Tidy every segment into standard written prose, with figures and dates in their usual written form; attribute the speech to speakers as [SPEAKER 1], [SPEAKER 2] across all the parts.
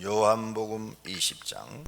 [SPEAKER 1] 요한복음 20장.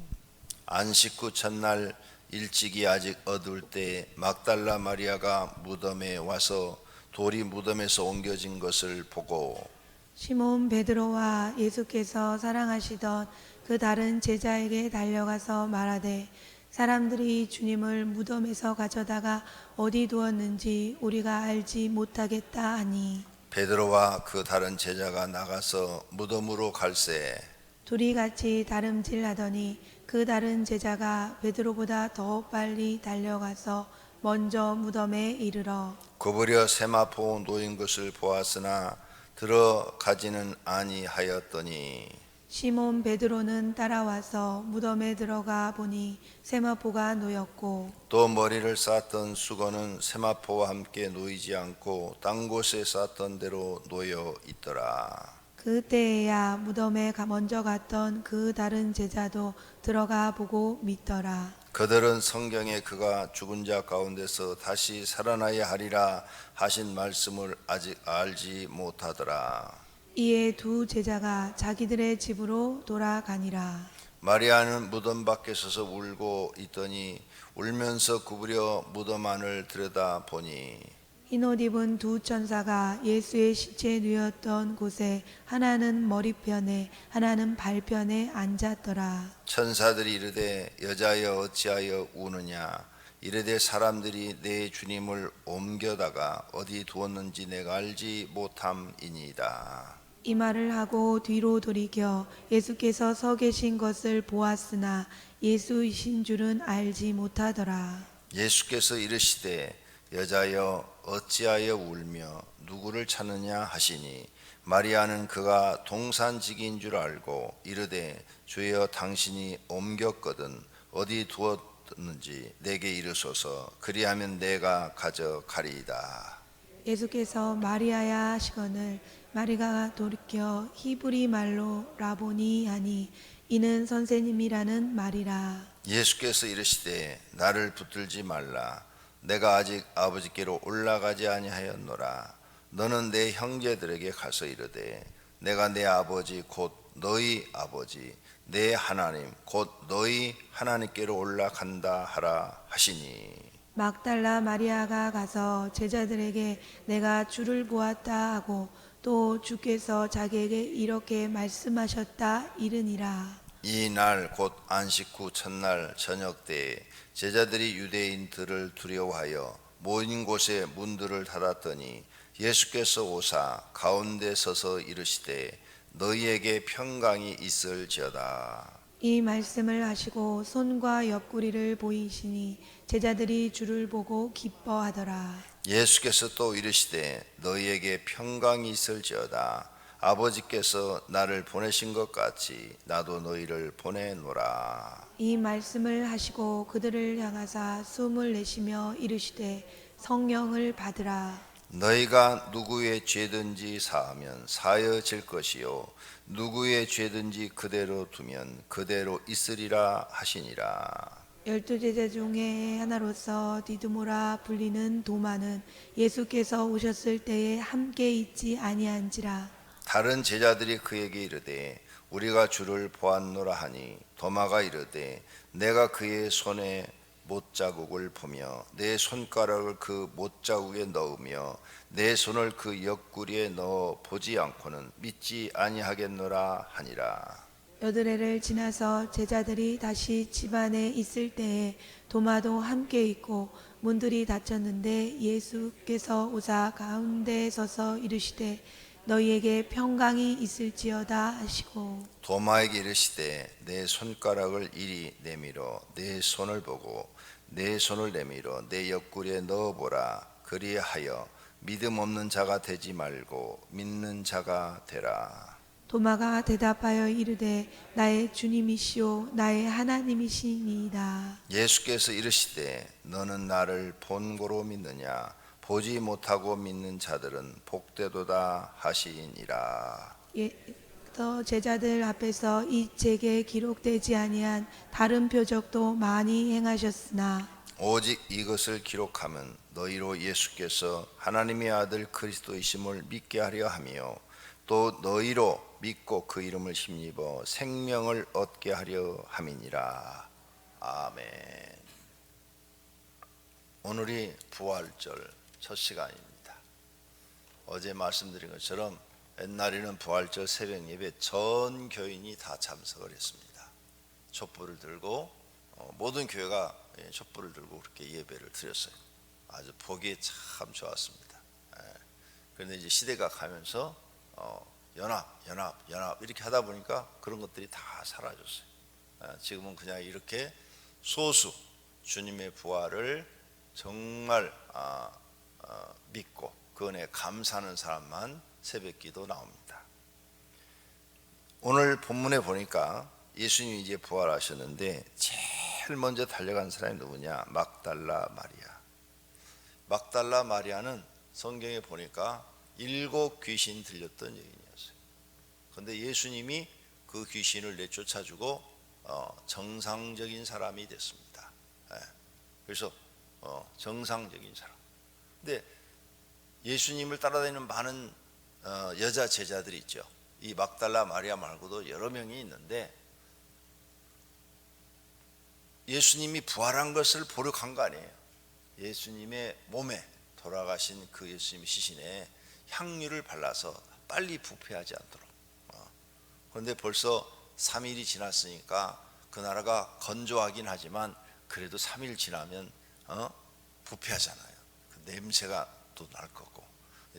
[SPEAKER 1] 안식 후 첫날 일찍이 아직 어두울 때 막달라 마리아가 무덤에 와서 돌이 무덤에서 옮겨진 것을 보고
[SPEAKER 2] 시몬 베드로와 예수께서 사랑하시던 그 다른 제자에게 달려가서 말하되 사람들이 주님을 무덤에서 가져다가 어디 두었는지 우리가 알지 못하겠다 하니
[SPEAKER 1] 베드로와 그 다른 제자가 나가서 무덤으로 갈새
[SPEAKER 2] 둘이 같이 다름질하더니 그 다른 제자가 베드로보다 더 빨리 달려가서 먼저 무덤에 이르러
[SPEAKER 1] 구부려 세마포 놓인 것을 보았으나 들어가지는 아니하였더니
[SPEAKER 2] 시몬 베드로는 따라와서 무덤에 들어가 보니 세마포가 놓였고
[SPEAKER 1] 또 머리를 쌓던 수건은 세마포와 함께 놓이지 않고 딴 곳에 쌓던 대로 놓여 있더라.
[SPEAKER 2] 그때야 무덤에 먼저 갔던 그 다른 제자도 들어가 보고 믿더라.
[SPEAKER 1] 그들은 성경에 그가 죽은 자 가운데서 다시 살아나야 하리라 하신 말씀을 아직 알지 못하더라.
[SPEAKER 2] 이에 두 제자가 자기들의 집으로 돌아가니라.
[SPEAKER 1] 마리아는 무덤 밖에 서서 울고 있더니 울면서 구부려 무덤 안을 들여다 보니
[SPEAKER 2] 흰옷 입은 두 천사가 예수의 시체 누였던 곳에 하나는 머리편에 하나는 발편에 앉았더라.
[SPEAKER 1] 천사들이 이르되 여자여 어찌하여 우느냐 이르되 사람들이 내 주님을 옮겨다가 어디 두었는지 내가 알지 못함이니이다.
[SPEAKER 2] 이 말을 하고 뒤로 돌이켜 예수께서 서 계신 것을 보았으나 예수이신 줄은 알지 못하더라.
[SPEAKER 1] 예수께서 이르시되 여자여 어찌하여 울며 누구를 찾느냐 하시니 마리아는 그가 동산직인 줄 알고 이르되 주여 당신이 옮겼거든 어디 두었는지 내게 이르소서 그리하면 내가 가져가리이다.
[SPEAKER 2] 예수께서 마리아야 하시거늘 마리아가 돌이켜 히브리 말로 라보니 하니 이는 선생님이라는 말이라.
[SPEAKER 1] 예수께서 이르시되 나를 붙들지 말라 내가 아직 아버지께로 올라가지 아니하였노라. 너는 내 형제들에게 가서 이르되 내가 내 아버지 곧 너희 아버지 내 하나님 곧 너희 하나님께로 올라간다 하라 하시니
[SPEAKER 2] 막달라 마리아가 가서 제자들에게 내가 주를 보았다 하고 또 주께서 자기에게 이렇게 말씀하셨다 이르니라.
[SPEAKER 1] 이 날 곧 안식 후 첫날 저녁 때에 제자들이 유대인들을 두려워하여 모인 곳에 문들을 닫았더니 예수께서 오사 가운데 서서 이르시되 너희에게 평강이 있을지어다.
[SPEAKER 2] 이 말씀을 하시고 손과 옆구리를 보이시니 제자들이 주를 보고 기뻐하더라.
[SPEAKER 1] 예수께서 또 이르시되 너희에게 평강이 있을지어다. 아버지께서 나를 보내신 것 같이 나도 너희를 보내노라.
[SPEAKER 2] 이 말씀을 하시고 그들을 향하사 숨을 내쉬며 이르시되 성령을 받으라.
[SPEAKER 1] 너희가 누구의 죄든지 사하면 사여질 것이요 누구의 죄든지 그대로 두면 그대로 있으리라 하시니라.
[SPEAKER 2] 12제자 중에 하나로서 디두모라 불리는 도마는 예수께서 오셨을 때에 함께 있지 아니한지라.
[SPEAKER 1] 다른 제자들이 그에게 이르되 우리가 주를 보았노라 하니 도마가 이르되 내가 그의 손에 못자국을 보며 내 손가락을 그 못자국에 넣으며 내 손을 그 옆구리에 넣어 보지 않고는 믿지 아니하겠노라 하니라.
[SPEAKER 2] 여드레를 지나서 제자들이 다시 집안에 있을 때에 도마도 함께 있고 문들이 닫혔는데 예수께서 오사 가운데 서서 이르시되 너희에게 평강이 있을지어다 하시고
[SPEAKER 1] 도마에게 이르시되 내 손가락을 이리 내밀어 내 손을 보고 내 손을 내밀어 내 옆구리에 넣어보라. 그리하여 믿음 없는 자가 되지 말고 믿는 자가 되라.
[SPEAKER 2] 도마가 대답하여 이르되 나의 주님이시오 나의 하나님이시니이다.
[SPEAKER 1] 예수께서 이르시되 너는 나를 본고로 믿느냐 보지 못하고 믿는 자들은 복되도다 하시니라.
[SPEAKER 2] 또 제자들 앞에서 이 책에 기록되지 아니한 다른 표적도 많이 행하셨으나
[SPEAKER 1] 오직 이것을 기록하면 너희로 예수께서 하나님의 아들 그리스도이심을 믿게 하려 하며 또 너희로 믿고 그 이름을 힘입어 생명을 얻게 하려 함이니라. 아멘. 오늘이 부활절 첫 시간입니다. 어제 말씀드린 것처럼 옛날에는 부활절 새벽 예배 전 교인이 다 참석을 했습니다. 촛불을 들고 모든 교회가 촛불을 들고 그렇게 예배를 드렸어요. 아주 보기에 참 좋았습니다. 그런데 이제 시대가 가면서 연합 이렇게 하다 보니까 그런 것들이 다 사라졌어요. 지금은 그냥 이렇게 소수 주님의 부활을 정말 믿고 그 은혜에 감사하는 사람만 새벽기도 나옵니다. 오늘 본문에 보니까 예수님이 이제 부활하셨는데 제일 먼저 달려간 사람이 누구냐? 막달라 마리아. 막달라 마리아는 성경에 보니까 7 귀신 들렸던 여인이었어요. 그런데 예수님이 그 귀신을 내쫓아주고 정상적인 사람이 됐습니다. 그래서 정상적인 사람. 근데 예수님을 따라다니는 많은 여자 제자들이 있죠. 이 막달라 마리아 말고도 여러 명이 있는데 예수님이 부활한 것을 보러 간 거 아니에요. 예수님의 몸에 돌아가신 그 예수님의 시신에 향유를 발라서 빨리 부패하지 않도록. 그런데 벌써 3일이 지났으니까 그 나라가 건조하긴 하지만 그래도 3일 지나면 부패하잖아요. 그 냄새가 또 날 거고.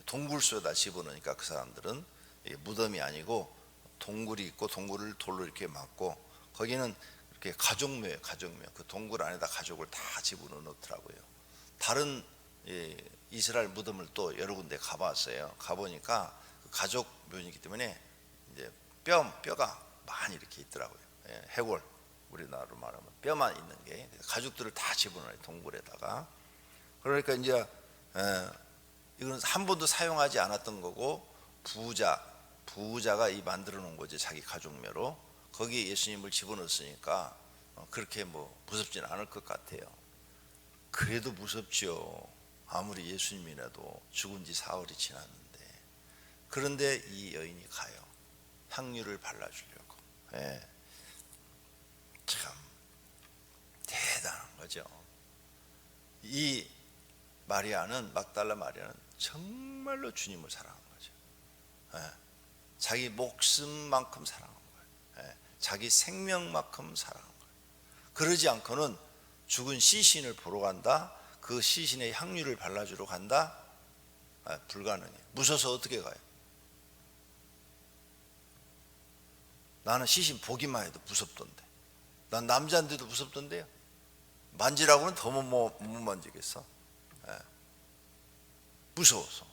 [SPEAKER 1] 동굴 속에다 집어넣으니까 그 사람들은 무덤이 아니고 동굴이 있고 동굴을 돌로 이렇게 막고 거기는 이렇게 가족묘예요. 그 동굴 안에다 가족을 다 집어넣더라고요. 다른 이스라엘 무덤을 또 여러 군데 가봤어요. 가보니까 그 가족 묘이기 때문에 이제 뼈가 많이 이렇게 있더라고요. 해골, 우리나라로 말하면 뼈만 있는 게 가족들을 다 집어넣어요. 동굴에다가. 그러니까 이제 이거는 한 번도 사용하지 않았던 거고 부자가 이 만들어 놓은 거지, 자기 가족묘로. 거기에 예수님을 집어넣었으니까 그렇게 뭐 무섭지는 않을 것 같아요. 그래도 무섭죠. 아무리 예수님이라도 죽은 지 사흘이 지났는데. 그런데 이 여인이 가요. 향유를 발라주려고. 참 대단한 거죠. 이 마리아는, 막달라 마리아는 정말로 주님을 사랑한 거죠. 자기 목숨만큼 사랑한 거예요. 자기 생명만큼 사랑한 거예요. 그러지 않고는 죽은 시신을 보러 간다, 그 시신에 향유를 발라주러 간다, 불가능해요. 무서워서 어떻게 가요? 나는 시신 보기만 해도 무섭던데. 난 남자인데도 무섭던데요. 만지라고는 더 못 만지겠어. 무서워서.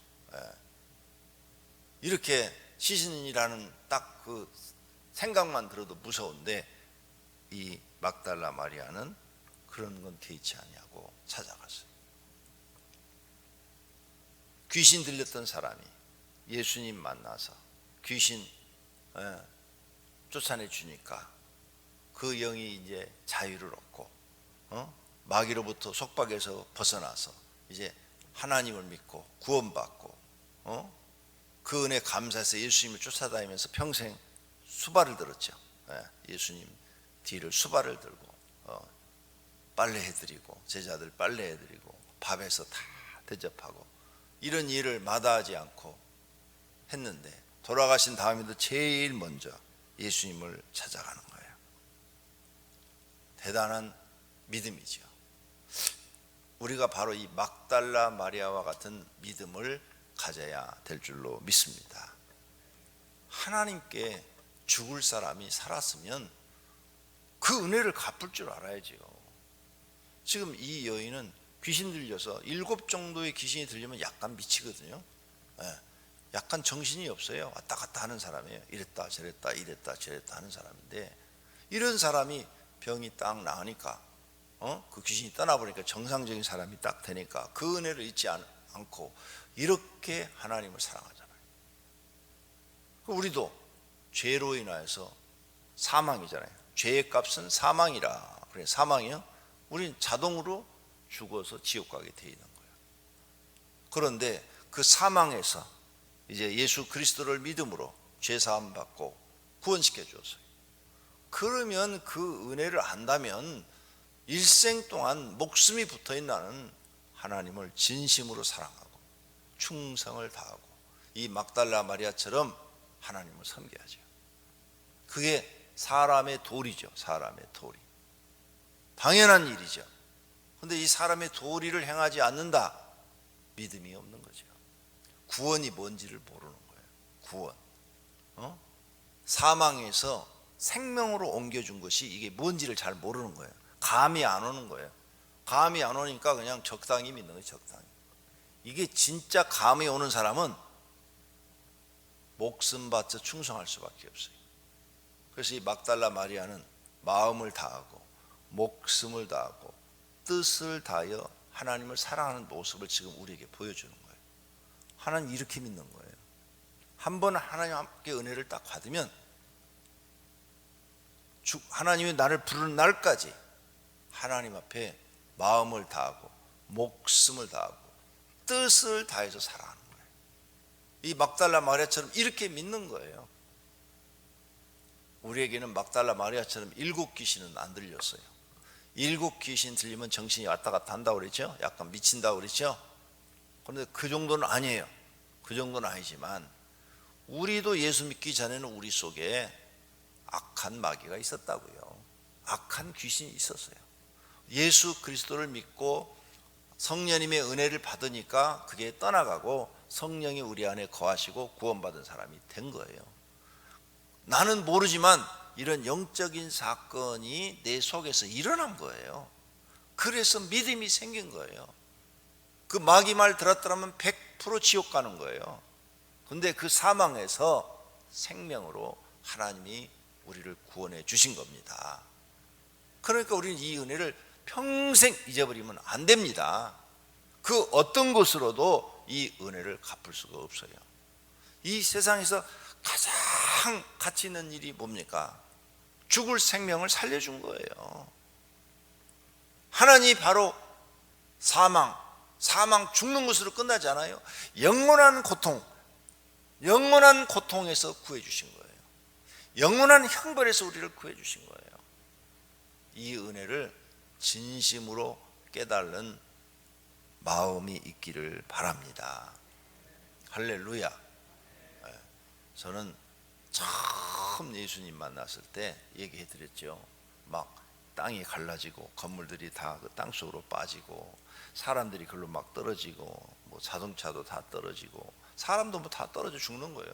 [SPEAKER 1] 이렇게 시신이라는 딱 그 생각만 들어도 무서운데 이 막달라 마리아는 그런 건 개의치 아니하고 찾아갔어요. 귀신 들렸던 사람이 예수님 만나서 귀신 쫓아내 주니까 그 영이 이제 자유를 얻고 마귀로부터 속박에서 벗어나서 이제 하나님을 믿고 구원받고 그 은혜 감사해서 예수님을 쫓아다니면서 평생 수발을 들었죠. 예수님 뒤를 수발을 들고 빨래해드리고, 제자들 빨래해드리고, 밥에서 다 대접하고, 이런 일을 마다하지 않고 했는데 돌아가신 다음에도 제일 먼저 예수님을 찾아가는 거예요. 대단한 믿음이죠. 우리가 바로 이 막달라 마리아와 같은 믿음을 가져야 될 줄로 믿습니다. 하나님께 죽을 사람이 살았으면 그 은혜를 갚을 줄 알아야지요. 지금 이 여인은 귀신 들려서 7 정도의 귀신이 들리면 약간 미치거든요. 약간 정신이 없어요. 왔다 갔다 하는 사람이에요. 이랬다 저랬다 이랬다 저랬다 하는 사람인데, 이런 사람이 병이 딱 나으니까 그 귀신이 떠나버리니까 정상적인 사람이 딱 되니까 그 은혜를 잊지 않고 이렇게 하나님을 사랑하잖아요. 우리도 죄로 인하여서 사망이잖아요. 죄의 값은 사망이라. 그래, 사망이요? 우린 자동으로 죽어서 지옥 가게 돼 있는 거예요. 그런데 그 사망에서 이제 예수 그리스도를 믿음으로 죄 사함 받고 구원시켜 주었어요. 그러면 그 은혜를 안다면 일생 동안 목숨이 붙어있는 나는 하나님을 진심으로 사랑하고 충성을 다하고 이 막달라 마리아처럼 하나님을 섬겨야죠. 그게 사람의 도리죠. 사람의 도리. 당연한 일이죠. 그런데 이 사람의 도리를 행하지 않는다, 믿음이 없는 거죠. 구원이 뭔지를 모르는 거예요. 구원. 사망에서 생명으로 옮겨준 것이 이게 뭔지를 잘 모르는 거예요. 감이 안 오는 거예요. 감이 안 오니까 그냥 적당히 믿는 거예요. 적당히. 이게 진짜 감이 오는 사람은 목숨 바쳐 충성할 수밖에 없어요. 그래서 이 막달라 마리아는 마음을 다하고 목숨을 다하고 뜻을 다하여 하나님을 사랑하는 모습을 지금 우리에게 보여주는 거예요. 하나님 이렇게 믿는 거예요. 한번 하나님 함께 은혜를 딱 받으면 하나님이 나를 부르는 날까지 하나님 앞에 마음을 다하고 목숨을 다하고 뜻을 다해서 살아가는 거예요. 이 막달라 마리아처럼 이렇게 믿는 거예요. 우리에게는 막달라 마리아처럼 7귀신은 안 들렸어요. 7귀신 들리면 정신이 왔다 갔다 한다고 그랬죠. 약간 미친다고 그랬죠. 그런데 그 정도는 아니에요. 그 정도는 아니지만 우리도 예수 믿기 전에는 우리 속에 악한 마귀가 있었다고요. 악한 귀신이 있었어요. 예수 그리스도를 믿고 성령님의 은혜를 받으니까 그게 떠나가고 성령이 우리 안에 거하시고 구원받은 사람이 된 거예요. 나는 모르지만 이런 영적인 사건이 내 속에서 일어난 거예요. 그래서 믿음이 생긴 거예요. 그 마귀 말 들었더라면 100% 지옥 가는 거예요. 근데 그 사망에서 생명으로 하나님이 우리를 구원해 주신 겁니다. 그러니까 우리는 이 은혜를 평생 잊어버리면 안 됩니다. 그 어떤 것으로도 이 은혜를 갚을 수가 없어요. 이 세상에서 가장 가치 있는 일이 뭡니까? 죽을 생명을 살려준 거예요. 하나님이 바로 사망 죽는 것으로 끝나지 않아요. 영원한 고통에서 구해주신 거예요. 영원한 형벌에서 우리를 구해주신 거예요. 이 은혜를 진심으로 깨달는 마음이 있기를 바랍니다. 할렐루야. 저는 처음 예수님 만났을 때 얘기해 드렸죠. 막 땅이 갈라지고 건물들이 다 그 땅 속으로 빠지고 사람들이 글로 막 떨어지고 뭐 자동차도 다 떨어지고 사람도 뭐 다 떨어져 죽는 거예요.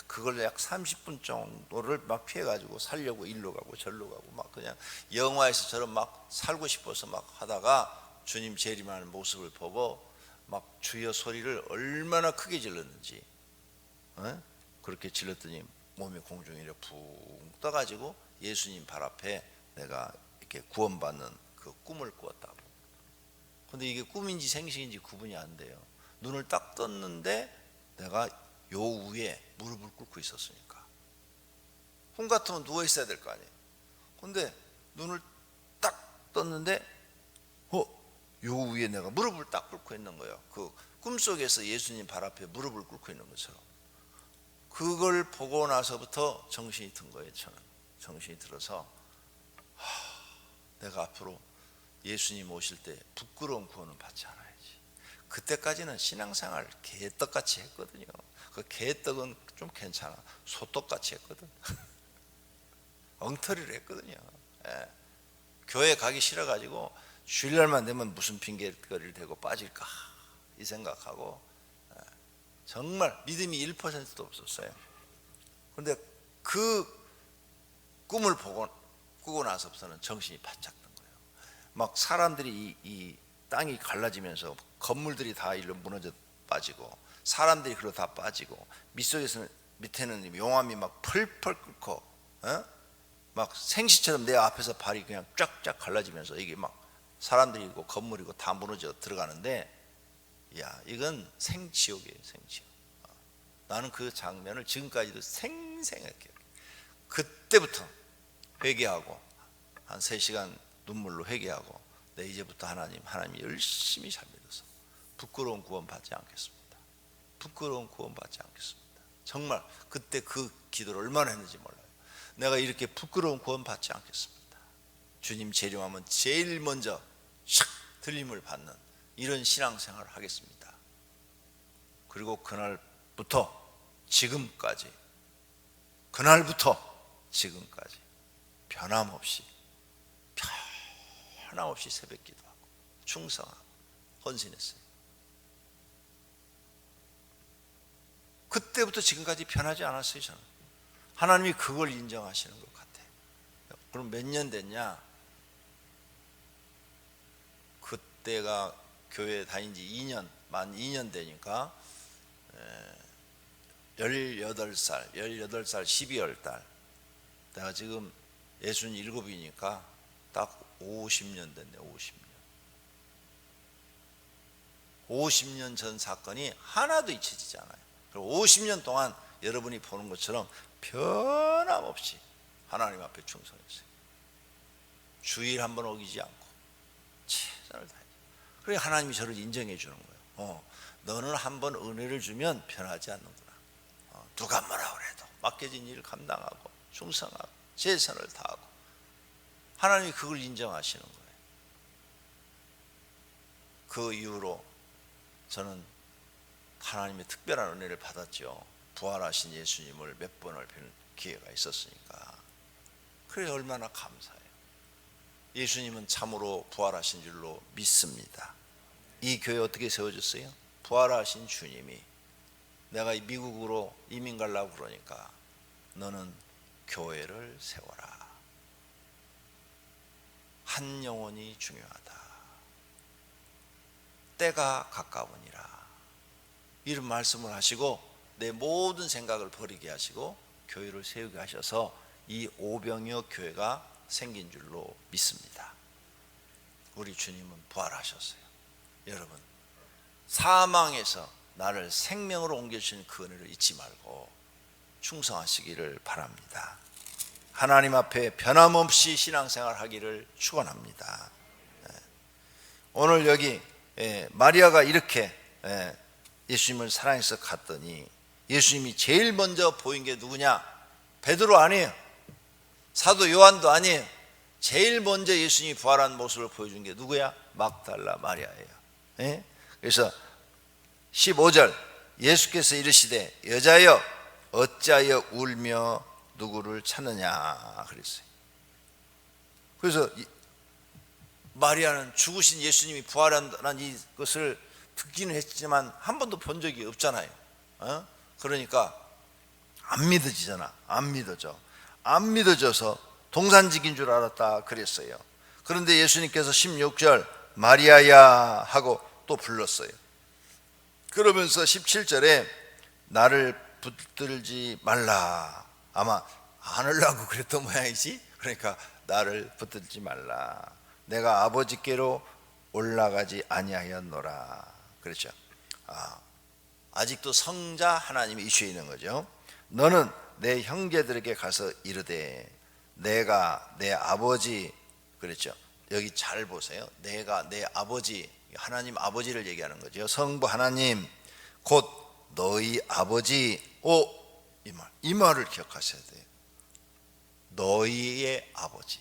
[SPEAKER 1] 그걸 약 30분 정도를 막 피해가지고 살려고 일로 가고 절로 가고 막 그냥 영화에서처럼 막 살고 싶어서 막 하다가 주님 재림하는 모습을 보고 막 주여 소리를 얼마나 크게 질렀는지 그렇게 질렀더니 몸이 공중에 붕 떠가지고 예수님 발 앞에 내가 이렇게 구원받는 그 꿈을 꾸었다고. 근데 이게 꿈인지 생식인지 구분이 안 돼요. 눈을 딱 떴는데 내가 요 위에 무릎을 꿇고 있었으니까. 꿈 같으면 누워 있어야 될 거 아니에요. 근데 눈을 딱 떴는데 요 위에 내가 무릎을 딱 꿇고 있는 거예요. 그 꿈속에서 예수님 발 앞에 무릎을 꿇고 있는 것처럼. 그걸 보고 나서부터 정신이 든 거예요. 저는 정신이 들어서 내가 앞으로 예수님 오실 때 부끄러운 구원은 받지 않아야지. 그때까지는 신앙생활 개떡같이 했거든요. 그 개떡은 좀 괜찮아. 소떡같이 했거든. 엉터리를 했거든요. 교회 가기 싫어가지고 주일날만 되면 무슨 핑계거리를 대고 빠질까 이 생각하고 정말 믿음이 1%도 없었어요. 그런데 그 꿈을 꾸고 나서부터는 정신이 바짝 든 거예요. 막 사람들이 이 땅이 갈라지면서 건물들이 다 일로 무너져 빠지고 사람들이 그로 다 빠지고 밑에는 용암이 막 펄펄 끓고 막 생시처럼 내 앞에서 발이 그냥 쫙쫙 갈라지면서 이게 막 사람들이고 건물이고 다 무너져 들어가는데 야 이건 생지옥이에요. 생지옥. 나는 그 장면을 지금까지도 생생하게 그때부터 회개하고 한 3시간 눈물로 회개하고 내 이제부터 하나님 열심히 잘 믿어서 부끄러운 구원 받지 않겠습니다. 부끄러운 구원 받지 않겠습니다. 정말 그때 그 기도를 얼마나 했는지 몰라요. 내가 이렇게 부끄러운 구원 받지 않겠습니다. 주님 재림하면 제일 먼저 샥 들림을 받는 이런 신앙생활을 하겠습니다. 그리고 그날부터 지금까지, 그날부터 지금까지 변함없이 새벽 기도하고 충성하고 헌신했어요. 그때부터 지금까지 변하지 않았어요. 저는 하나님이 그걸 인정하시는 것 같아요. 그럼 몇 년 됐냐? 그때가 교회 다닌 지 2년, 만 2년 되니까 18살 12월 달, 내가 지금 67이니까 딱 50년 됐네. 50년 전 사건이 하나도 잊혀지지 않아요. 그리고 50년 동안 여러분이 보는 것처럼 변함없이 하나님 앞에 충성했어요. 주일 한번 어기지 않고 최선을 다해요. 그래 하나님이 저를 인정해 주는 거예요. 너는 한번 은혜를 주면 변하지 않는구나. 누가 뭐라 그래도 맡겨진 일을 감당하고 충성하고 최선을 다하고, 하나님이 그걸 인정하시는 거예요. 그 이후로 저는 하나님의 특별한 은혜를 받았죠. 부활하신 예수님을 몇 번을 뵐 기회가 있었으니까. 그래 얼마나 감사해요. 예수님은 참으로 부활하신 줄로 믿습니다. 이 교회 어떻게 세워졌어요? 부활하신 주님이 내가 미국으로 이민 가려고 그러니까 너는 교회를 세워라. 한 영혼이 중요하다. 때가 가까우니라. 이런 말씀을 하시고 내 모든 생각을 버리게 하시고 교회를 세우게 하셔서 이 오병이어 교회가 생긴 줄로 믿습니다. 우리 주님은 부활하셨어요. 여러분, 사망에서 나를 생명으로 옮겨주신 그 은혜를 잊지 말고 충성하시기를 바랍니다. 하나님 앞에 변함없이 신앙생활 하기를 축원합니다. 오늘 여기 마리아가 이렇게 예수님을 사랑해서 갔더니 예수님이 제일 먼저 보인 게 누구냐? 베드로 아니에요. 사도 요한도 아니에요. 제일 먼저 예수님이 부활한 모습을 보여준 게 누구야? 막달라 마리아예요. 그래서 15절 예수께서 이르시되 여자여 어찌하여 울며 누구를 찾느냐 그랬어요. 그래서 마리아는 죽으신 예수님이 부활한다는 이것을 듣기는 했지만 한 번도 본 적이 없잖아요. 그러니까 안 믿어지잖아. 안 믿어져. 안 믿어져서 동산직인 줄 알았다 그랬어요. 그런데 예수님께서 16절 마리아야 하고 또 불렀어요. 그러면서 17절에 나를 붙들지 말라. 아마 안으려고 그랬던 모양이지. 그러니까 나를 붙들지 말라. 내가 아버지께로 올라가지 아니하였노라. 그렇죠. 아직도 성자 하나님이 이슈에 있는 거죠. 너는 내 형제들에게 가서 이르되 내가 내 아버지, 그랬죠. 여기 잘 보세요. 내가 내 아버지, 하나님 아버지를 얘기하는 거죠. 성부 하나님 곧 너희 아버지. 이 말을 기억하셔야 돼요. 너희의 아버지.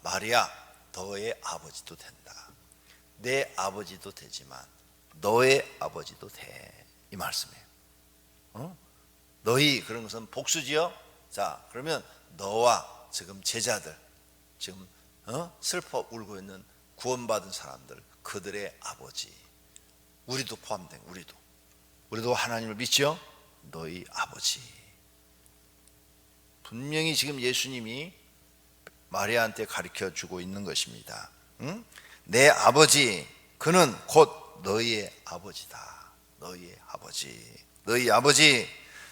[SPEAKER 1] 마리아, 너의 아버지도 된다. 내 아버지도 되지만 너의 아버지도 돼. 이 말씀이에요. 너희, 그런 것은 복수지요. 자, 그러면 너와 지금 제자들, 지금 슬퍼 울고 있는 구원받은 사람들, 그들의 아버지, 우리도 포함된, 우리도 하나님을 믿죠. 너희 아버지. 분명히 지금 예수님이 마리아한테 가르쳐 주고 있는 것입니다. 내 아버지, 그는 곧 너희의 아버지다. 너희의 아버지, 너희 아버지,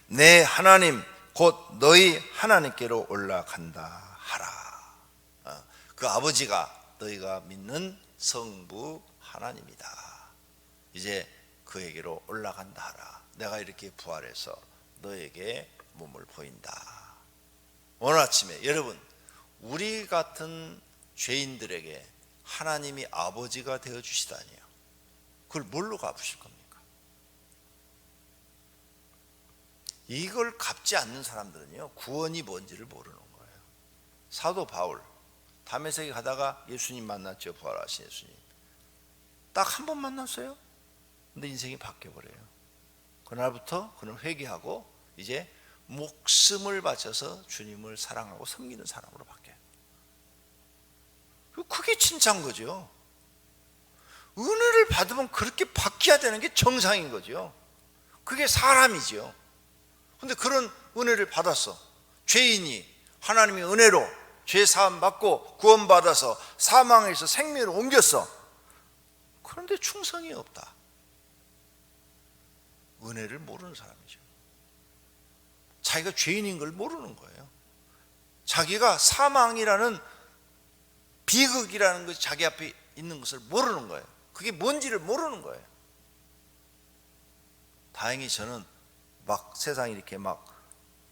[SPEAKER 1] 내 하나님 곧 너희 하나님께로 올라간다 하라. 그 아버지가 너희가 믿는 성부 하나님이다. 이제 그에게로 올라간다 하라. 내가 이렇게 부활해서 너에게 몸을 보인다. 오늘 아침에 여러분, 우리 같은 죄인들에게 하나님이 아버지가 되어 주시다니요. 그걸 뭘로 갚으실 겁니까? 이걸 갚지 않는 사람들은요, 구원이 뭔지를 모르는 거예요. 사도 바울 다메섹에 가다가 예수님 만났죠. 부활하신 예수님. 딱 한 번 만났어요. 근데 인생이 바뀌어버려요. 그날부터 그는 회개하고 이제 목숨을 바쳐서 주님을 사랑하고 섬기는 사람으로 바뀌어요. 그게 진짜인 거죠. 은혜를 받으면 그렇게 바뀌어야 되는 게 정상인 거죠. 그게 사람이죠. 근데 그런 은혜를 받았어. 죄인이 하나님의 은혜로 죄 사함 받고 구원받아서 사망에서 생명으로 옮겼어. 그런데 충성이 없다. 은혜를 모르는 사람이죠. 자기가 죄인인 걸 모르는 거예요. 자기가 사망이라는 비극이라는 것이 자기 앞에 있는 것을 모르는 거예요. 그게 뭔지를 모르는 거예요. 다행히 저는 막 세상이 이렇게 막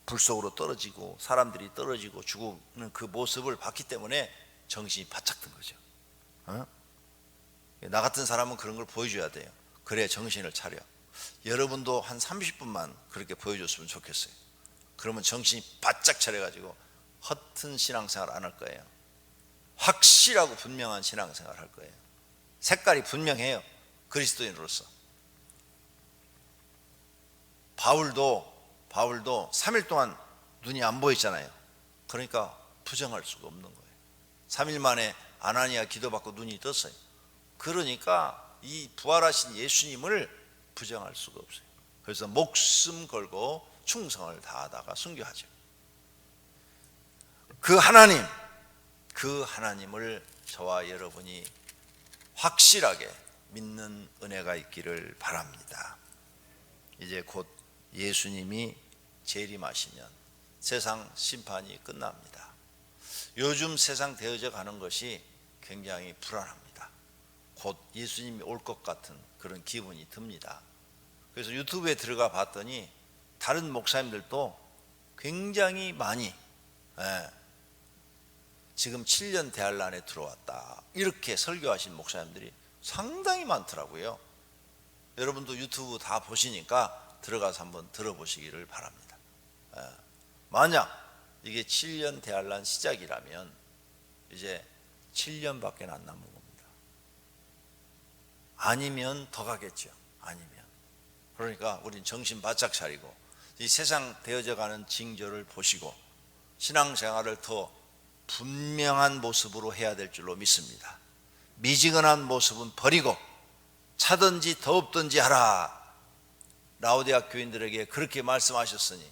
[SPEAKER 1] 불 속으로 떨어지고 사람들이 떨어지고 죽는 그 모습을 봤기 때문에 정신이 바짝 든 거죠. 나 같은 사람은 그런 걸 보여줘야 돼요. 그래야 정신을 차려. 여러분도 한 30분만 그렇게 보여줬으면 좋겠어요. 그러면 정신이 바짝 차려가지고 허튼 신앙생활 안 할 거예요. 확실하고 분명한 신앙생활 할 거예요. 색깔이 분명해요. 그리스도인으로서. 바울도 3일 동안 눈이 안 보였잖아요. 그러니까 부정할 수가 없는 거예요. 3일 만에 아나니아 기도받고 눈이 떴어요. 그러니까 이 부활하신 예수님을 부정할 수가 없어요. 그래서 목숨 걸고 충성을 다하다가 순교하죠. 그 하나님을 저와 여러분이 확실하게 믿는 은혜가 있기를 바랍니다. 이제 곧 예수님이 재림하시면 세상 심판이 끝납니다. 요즘 세상 되어져 가는 것이 굉장히 불안합니다. 곧 예수님이 올 것 같은 그런 기분이 듭니다. 그래서 유튜브에 들어가 봤더니 다른 목사님들도 굉장히 많이 지금 7년 대환란에 들어왔다 이렇게 설교하신 목사님들이 상당히 많더라고요. 여러분도 유튜브 다 보시니까 들어가서 한번 들어보시기를 바랍니다. 만약 이게 7년 대환란 시작이라면 이제 7년밖에 안 남은 겁니다. 아니면 더 가겠죠. 아니면. 그러니까 우린 정신 바짝 차리고 이 세상 되어져 가는 징조를 보시고 신앙생활을 더 분명한 모습으로 해야 될 줄로 믿습니다. 미지근한 모습은 버리고 차든지 더웁든지 하라. 라오디아 교인들에게 그렇게 말씀하셨으니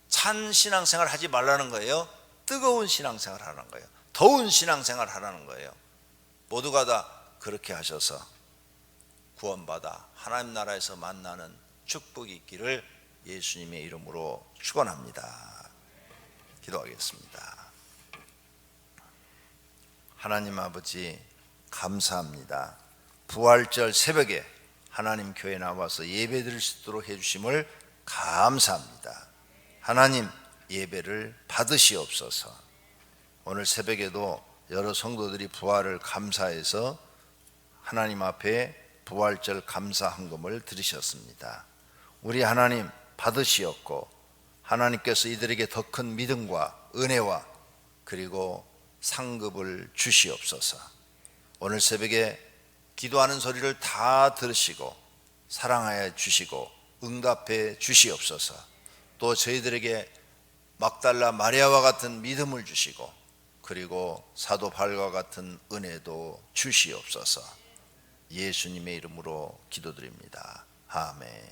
[SPEAKER 1] 찬 신앙생활 하지 말라는 거예요? 뜨거운 신앙생활 하라는 거예요? 더운 신앙생활 하라는 거예요? 모두가 다 그렇게 하셔서 구원받아 하나님 나라에서 만나는 축복이 있기를 예수님의 이름으로 축원합니다. 기도하겠습니다. 하나님 아버지 감사합니다. 부활절 새벽에 하나님 교회 나와서 예배드릴 수 있도록 해주심을 감사합니다. 하나님 예배를 받으시옵소서. 오늘 새벽에도 여러 성도들이 부활을 감사해서 하나님 앞에 부활절 감사 헌금을 드리셨습니다. 우리 하나님 받으시옵고 하나님께서 이들에게 더 큰 믿음과 은혜와 그리고 상급을 주시옵소서. 오늘 새벽에 기도하는 소리를 다 들으시고 사랑하여 주시고 응답해 주시옵소서. 또 저희들에게 막달라 마리아와 같은 믿음을 주시고 그리고 사도 바울과 같은 은혜도 주시옵소서. 예수님의 이름으로 기도드립니다. 아멘.